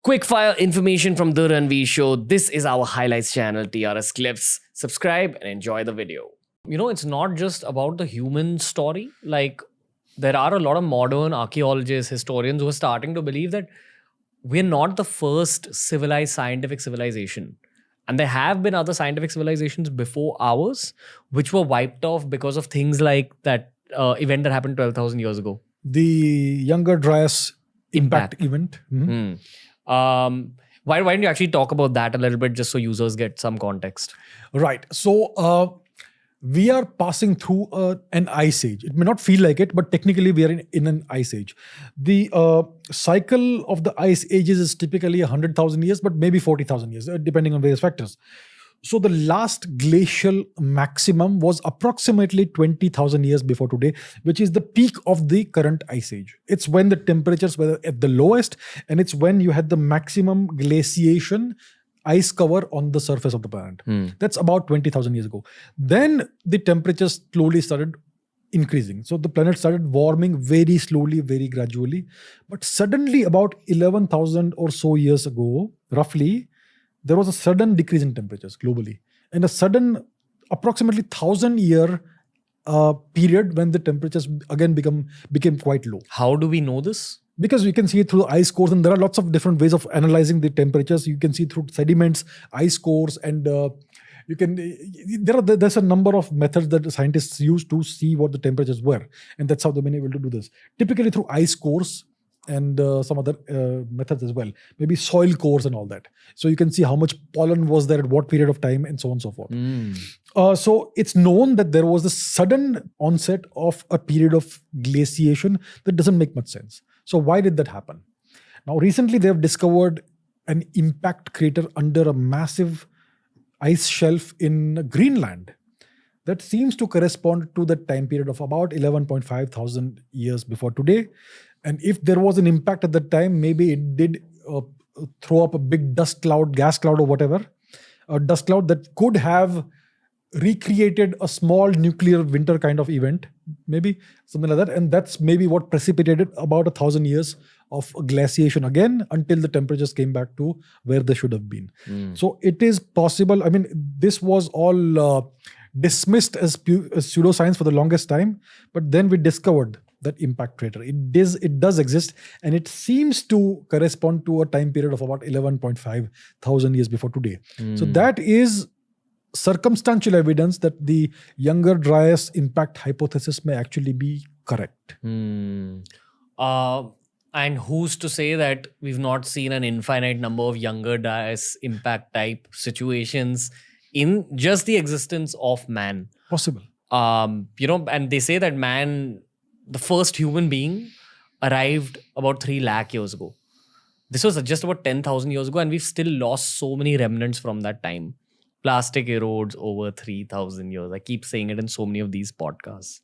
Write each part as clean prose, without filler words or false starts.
Quick fire information from the Ranveer show. This is our highlights channel, TRS Clips. Subscribe and enjoy the video. It's not just about the human story. Like, there are a lot of modern archaeologists, historians who are starting to believe that we're not the first civilized scientific civilization. And there have been other scientific civilizations before ours, which were wiped off because of things like that event that happened 12,000 years ago. The younger Dryas impact event. Why don't you actually talk about that a little bit just so users get some context? Right. So we are passing through an ice age. It may not feel like it, but technically we are in an ice age. The cycle of the ice ages is typically 100,000 years, but maybe 40,000 years, depending on various factors. So the last glacial maximum was approximately 20,000 years before today, which is the peak of the current ice age. It's when the temperatures were at the lowest, and it's when you had the maximum glaciation, ice cover on the surface of the planet. That's about 20,000 years ago. Then the temperatures slowly started increasing. So the planet started warming very slowly, very gradually. But suddenly, about 11,000 or so years ago, roughly, there was a sudden decrease in temperatures globally, and a sudden approximately 1,000-year period when the temperatures again became quite low. How do we know this? Because you can see it through the ice cores, and there are lots of different ways of analyzing the temperatures. You can see through sediments, ice cores, and there's a number of methods that scientists use to see what the temperatures were, and that's how they've been able to do this. Typically through ice cores and some other methods as well, maybe soil cores and all that. So you can see how much pollen was there at what period of time, and so on and so forth. So it's known that there was a sudden onset of a period of glaciation that doesn't make much sense. So why did that happen? Now, recently they have discovered an impact crater under a massive ice shelf in Greenland that seems to correspond to the time period of about 11.5 thousand years before today. And if there was an impact at that time, maybe it did throw up a big dust cloud, gas cloud or whatever, a dust cloud that could have recreated a small nuclear winter kind of event, maybe something like that. And that's maybe what precipitated about 1,000 years of glaciation again until the temperatures came back to where they should have been. So it is possible. I mean, this was all dismissed as pseudoscience for the longest time, but then we discovered that impact crater. It does exist, and it seems to correspond to a time period of about 11.5 thousand years before today. So that is circumstantial evidence that the younger Dryas impact hypothesis may actually be correct. And who's to say that we've not seen an infinite number of younger Dryas impact type situations in just the existence of man? Possible. And they say that man, the first human being, arrived about 3 lakh years ago. This was just about 10,000 years ago, and we've still lost so many remnants from that time. Plastic erodes over 3,000 years. I keep saying it in so many of these podcasts.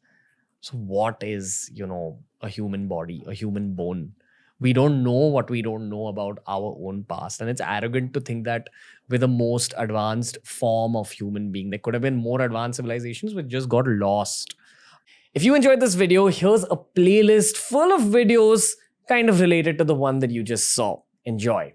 So what is, a human body, a human bone? We don't know what we don't know about our own past. And it's arrogant to think that we're the most advanced form of human being. There could have been more advanced civilizations which just got lost. If you enjoyed this video, here's a playlist full of videos kind of related to the one that you just saw. Enjoy.